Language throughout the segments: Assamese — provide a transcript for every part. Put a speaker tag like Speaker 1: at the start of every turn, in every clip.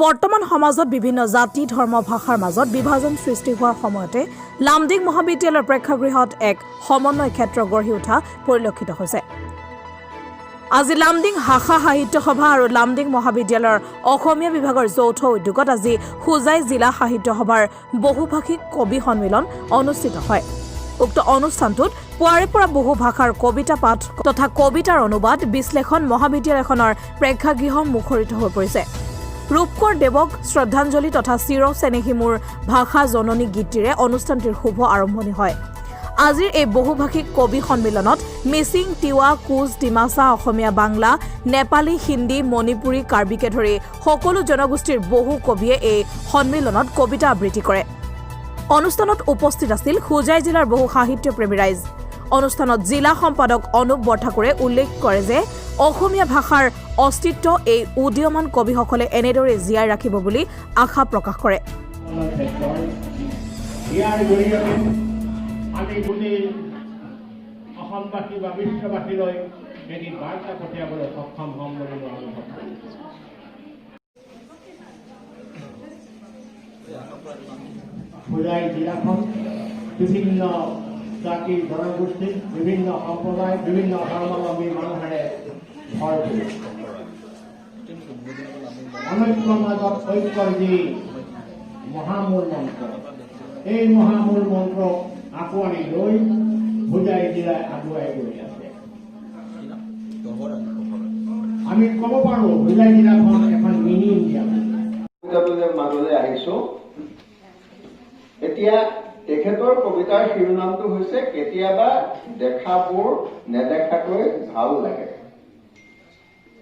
Speaker 1: বৰ্তমান সমাজত বিভিন্ন জাতি ধৰ্ম ভাষাৰ মাজত বিভাজন সৃষ্টি হোৱাৰ সময়তে লামডিং মহাবিদ্যালয়ৰ প্ৰেক্ষাগৃহত এক সমন্বয় ক্ষেত্ৰ গঢ়ি উঠা পৰিলক্ষিত হৈছে। আজি লামডিং ভাষা সাহিত্য সভা আৰু লামডিং মহাবিদ্যালয়ৰ অসমীয়া বিভাগৰ যৌথ উদ্যোগত আজি হোজাই জিলা সাহিত্য সভাৰ বহুভাষিক কবি সন্মিলন অনুষ্ঠিত হয়। উক্ত অনুষ্ঠানটোত পুৱাৰে পৰা বহু ভাষাৰ কবিতা পাঠ তথা কবিতাৰ অনুবাদ বিশ্লেষণ মহাবিদ্যালয়খনৰ প্ৰেক্ষাগৃহ মুখৰিত হৈ পৰিছে। ৰূপকৰ দেৱক শ্ৰদ্ধাঞ্জলি তথা চিৰ চেনেহী মোৰ ভাষা জননী গীতিৰে অনুষ্ঠানটিৰ শুভ আৰম্ভণি হয়। আজিৰ এই বহুভাষিক কবি সন্মিলনত মিচিং, তিৱা, কোচ, ডিমাচা, অসমীয়া, বাংলা, নেপালী, হিন্দী, মণিপুৰী, কাৰ্বিকে ধৰি সকলো জনগোষ্ঠীৰ বহু কবিয়ে এই সন্মিলনত কবিতা আবৃত্তি কৰে। অনুষ্ঠানত উপস্থিত আছিল হোজাই জিলাৰ বহু সাহিত্যপ্ৰেমী ৰাইজ। অনুষ্ঠানত জিলা সম্পাদক অনুপ বৰঠাকুৰে উল্লেখ কৰে যে অসমীয়া ভাষাৰ অস্তিত্ব এই উদীয়মান কবিসকলে এনেদৰে জীয়াই ৰাখিব বুলি আশা প্ৰকাশ কৰে।
Speaker 2: হোজাই জিলাখন বিভিন্ন জাতি জনগোষ্ঠী বিভিন্ন সম্প্ৰদায় বিভিন্ন ধৰ্মাৱলম্বী মানুহেৰে ভৰপূৰ। অনৈক্যৰ মাজত ঐক্যৰ যি মহামূল মন্ত্ৰ, এই মহামূল মন্ত্ৰক আঁকোৱালি লৈ হোজাই জিলাই আগুৱাই গৈ আছে। আমি ক'ব পাৰোঁ হোজাই জিলাখন এখন মিনি ইণ্ডিয়া।
Speaker 3: মাজলৈ আহিছো। এতিয়া তেখেতৰ কবিতাৰ শিৰোনামটো হৈছে কেতিয়াবা দেখাবোৰ নেদেখাকৈ ভাল লাগে।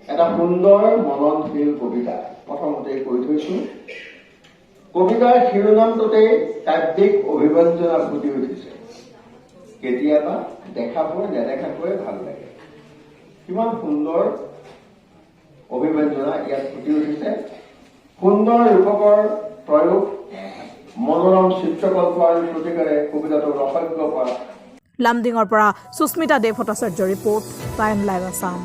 Speaker 3: এটা সুন্দৰ মননশীল কবিতা প্ৰথমতেই কৈ থৈছো। কবিতাৰ শিৰোনামটোতেই কাব্যিক অভিব্যঞ্জনা ফুটি উঠিছে। কেতিয়াবা দেখাবোৰ নেদেখাকৈ ভাল লাগে। কিমান সুন্দৰ অভিব্যঞ্জনা ইয়াত ফুটি উঠিছে। সুন্দৰ ৰূপকৰ প্ৰয়োগ, মনোৰম চিত্ৰকল্প আৰু প্ৰতিকাৰে কবিতাটোৰ অসংখ্য পৰা।
Speaker 1: লামডিঙৰ পৰা Susmita Dev Bhattacharya report, time live Assam.